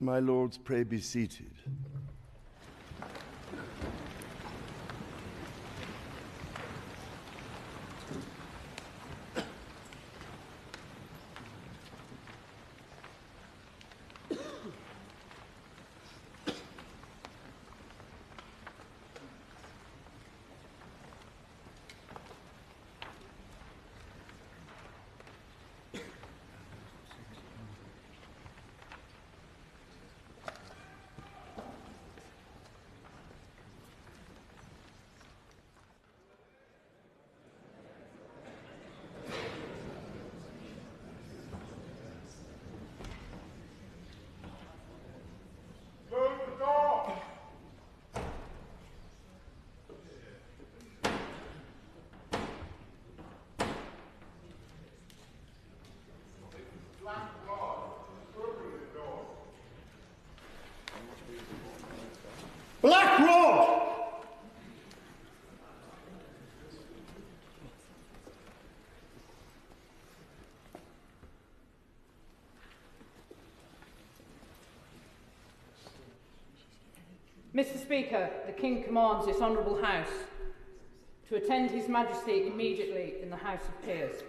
My lords, pray be seated. Black Rod! Mr. Speaker, the King commands this Honourable House to attend His Majesty immediately in the House of Peers.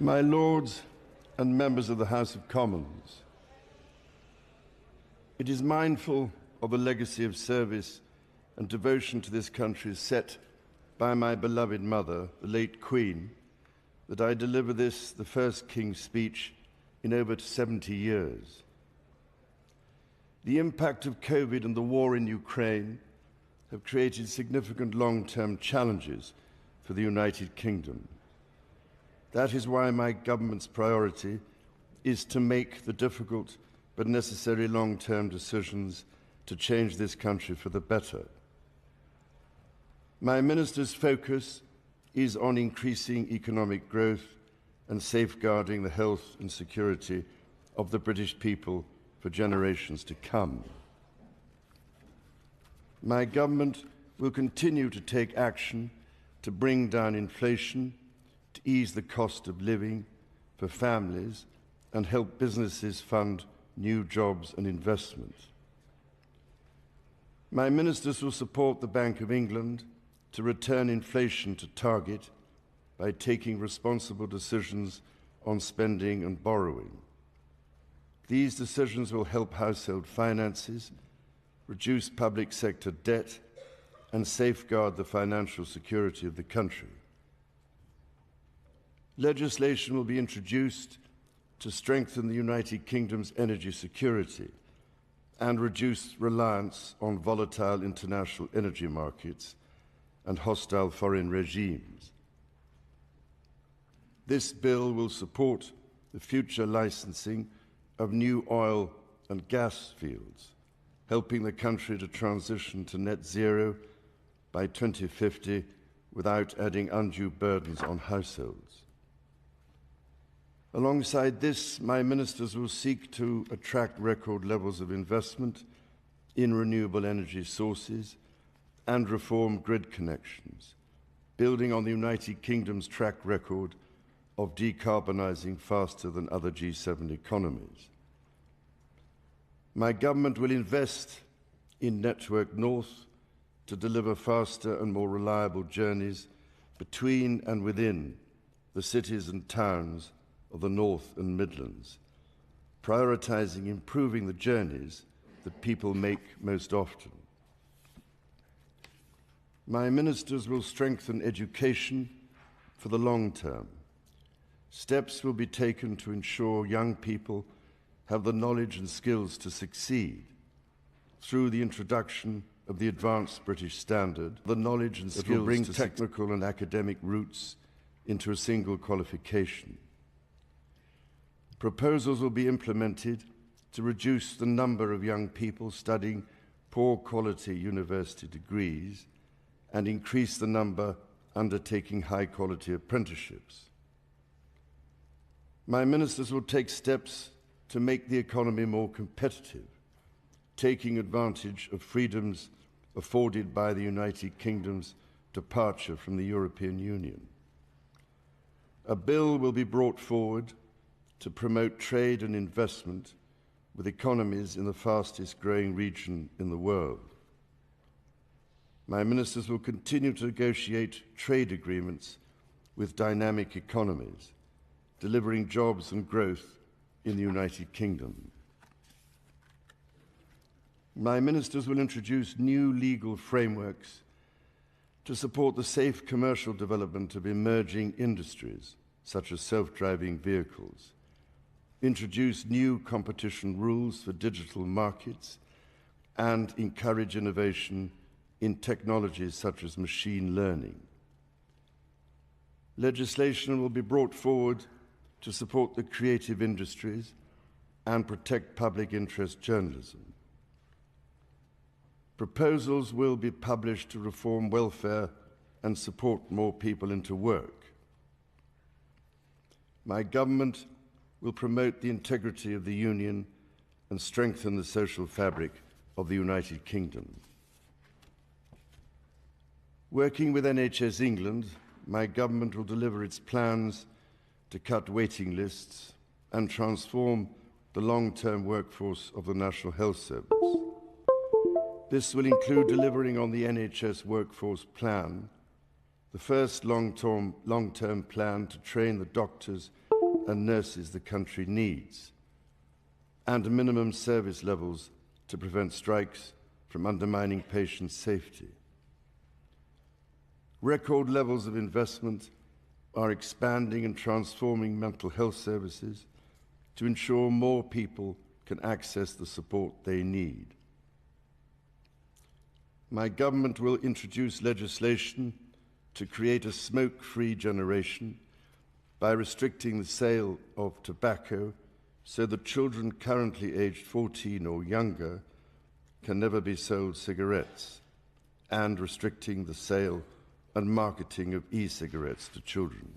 My lords and members of the House of Commons, it is mindful of a legacy of service and devotion to this country set by my beloved mother, the late Queen, that I deliver this, the first King's speech in over 70 years. The impact of COVID and the war in Ukraine have created significant long-term challenges for the United Kingdom. That is why my government's priority is to make the difficult but necessary long-term decisions to change this country for the better. My minister's focus is on increasing economic growth and safeguarding the health and security of the British people for generations to come. My government will continue to take action to bring down inflation, to ease the cost of living for families, and help businesses fund new jobs and investment. My ministers will support the Bank of England to return inflation to target by taking responsible decisions on spending and borrowing. These decisions will help household finances, reduce public sector debt, and safeguard the financial security of the country. Legislation will be introduced to strengthen the United Kingdom's energy security and reduce reliance on volatile international energy markets and hostile foreign regimes. This bill will support the future licensing of new oil and gas fields, helping the country to transition to net zero by 2050 without adding undue burdens on households. Alongside this, my ministers will seek to attract record levels of investment in renewable energy sources and reform grid connections, building on the United Kingdom's track record of decarbonising faster than other G7 economies. My government will invest in Network North to deliver faster and more reliable journeys between and within the cities and towns of the North and Midlands, prioritising improving the journeys that people make most often. My ministers will strengthen education for the long term. Steps will be taken to ensure young people have the knowledge and skills to succeed through the introduction of the Advanced British Standard, the knowledge and skills will bring technical and academic routes into a single qualification. Proposals will be implemented to reduce the number of young people studying poor quality university degrees and increase the number undertaking high quality apprenticeships. My ministers will take steps to make the economy more competitive, taking advantage of freedoms afforded by the United Kingdom's departure from the European Union. A bill will be brought forward to promote trade and investment with economies in the fastest growing region in the world. My ministers will continue to negotiate trade agreements with dynamic economies, delivering jobs and growth in the United Kingdom. My ministers will introduce new legal frameworks to support the safe commercial development of emerging industries, such as self-driving vehicles, introduce new competition rules for digital markets, and encourage innovation in technologies such as machine learning. Legislation will be brought forward to support the creative industries and protect public interest journalism. Proposals will be published to reform welfare and support more people into work. My government will promote the integrity of the Union and strengthen the social fabric of the United Kingdom. Working with NHS England, my government will deliver its plans to cut waiting lists and transform the long-term workforce of the National Health Service. This will include delivering on the NHS Workforce Plan, the first long-term plan to train the doctors and nurses the country needs, and minimum service levels to prevent strikes from undermining patient safety. Record levels of investment are expanding and transforming mental health services to ensure more people can access the support they need. My government will introduce legislation to create a smoke-free generation by restricting the sale of tobacco so that children currently aged 14 or younger can never be sold cigarettes, and restricting the sale and marketing of e-cigarettes to children.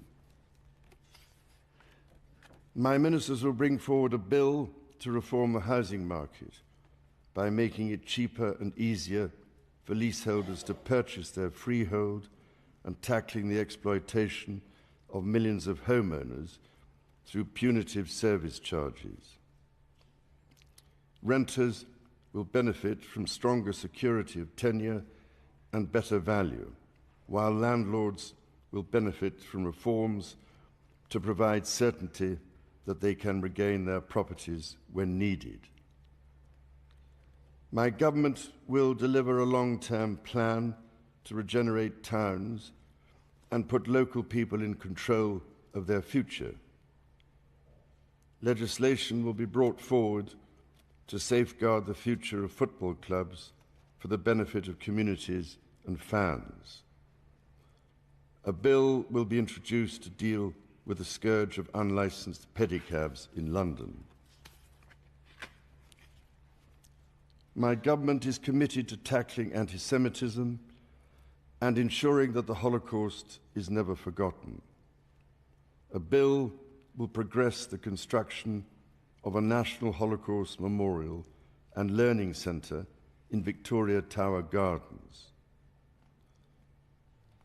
My ministers will bring forward a bill to reform the housing market by making it cheaper and easier for leaseholders to purchase their freehold and tackling the exploitation of millions of homeowners through punitive service charges. Renters will benefit from stronger security of tenure and better value, while landlords will benefit from reforms to provide certainty that they can regain their properties when needed. My government will deliver a long-term plan to regenerate towns and put local people in control of their future. Legislation will be brought forward to safeguard the future of football clubs for the benefit of communities and fans. A bill will be introduced to deal with the scourge of unlicensed pedicabs in London. My government is committed to tackling anti-Semitism and ensuring that the Holocaust is never forgotten. A bill will progress the construction of a National Holocaust Memorial and Learning Centre in Victoria Tower Gardens.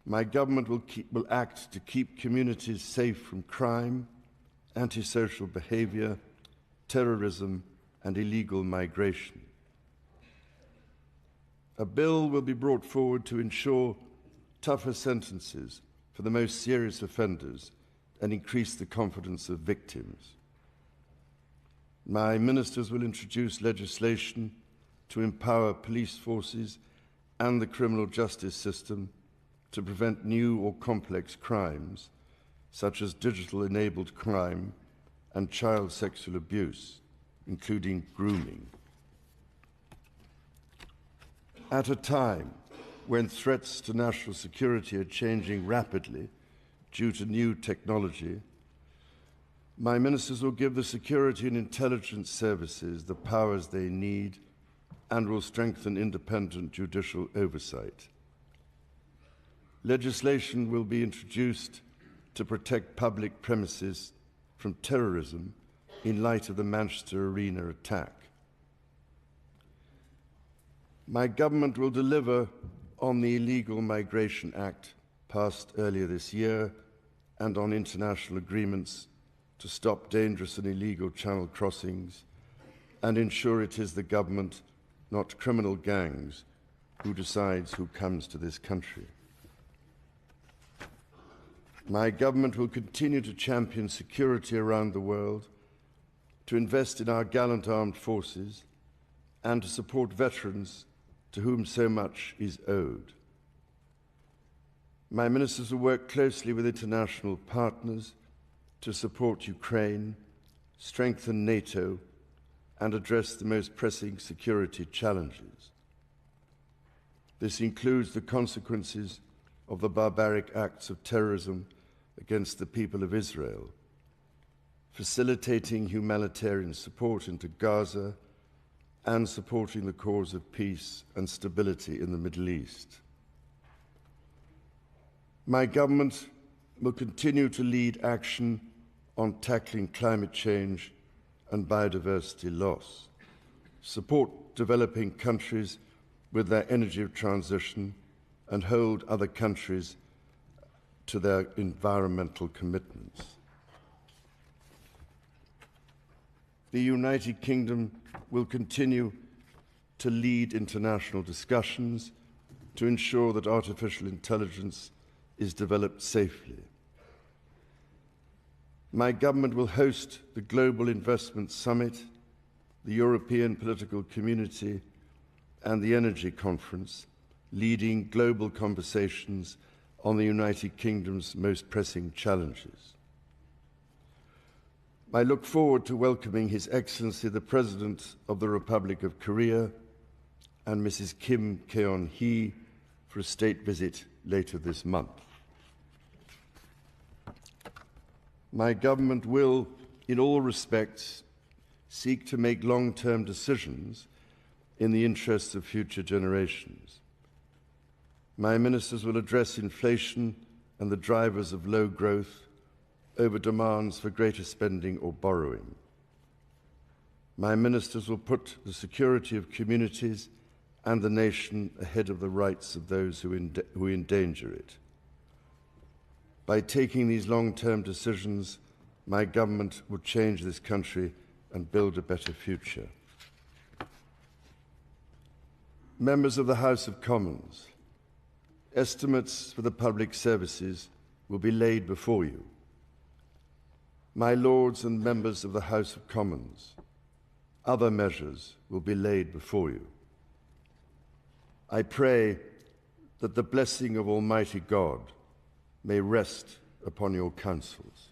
My government will act to keep communities safe from crime, antisocial behaviour, terrorism and illegal migration. A bill will be brought forward to ensure tougher sentences for the most serious offenders and increase the confidence of victims. My ministers will introduce legislation to empower police forces and the criminal justice system to prevent new or complex crimes, such as digital-enabled crime and child sexual abuse, including grooming. At a time when threats to national security are changing rapidly due to new technology, my ministers will give the security and intelligence services the powers they need and will strengthen independent judicial oversight. Legislation will be introduced to protect public premises from terrorism in light of the Manchester Arena attack. My government will deliver on the Illegal Migration Act passed earlier this year and on international agreements to stop dangerous and illegal channel crossings and ensure it is the government, not criminal gangs, who decides who comes to this country. My government will continue to champion security around the world, to invest in our gallant armed forces, and to support veterans to whom so much is owed. My ministers will work closely with international partners to support Ukraine, strengthen NATO, and address the most pressing security challenges. This includes the consequences of the barbaric acts of terrorism against the people of Israel, facilitating humanitarian support into Gaza, and supporting the cause of peace and stability in the Middle East. My government will continue to lead action on tackling climate change and biodiversity loss, support developing countries with their energy transition, and hold other countries to their environmental commitments. The United Kingdom will continue to lead international discussions to ensure that artificial intelligence is developed safely. My government will host the Global Investment Summit, the European Political Community, and the Energy Conference, leading global conversations on the United Kingdom's most pressing challenges. I look forward to welcoming His Excellency the President of the Republic of Korea and Mrs. Kim Keon-hee for a state visit later this month. My government will, in all respects, seek to make long-term decisions in the interests of future generations. My ministers will address inflation and the drivers of low growth over demands for greater spending or borrowing. My ministers will put the security of communities and the nation ahead of the rights of those who endanger it. By taking these long-term decisions, my government will change this country and build a better future. Members of the House of Commons, estimates for the public services will be laid before you. My Lords and members of the House of Commons, other measures will be laid before you. I pray that the blessing of Almighty God may rest upon your councils.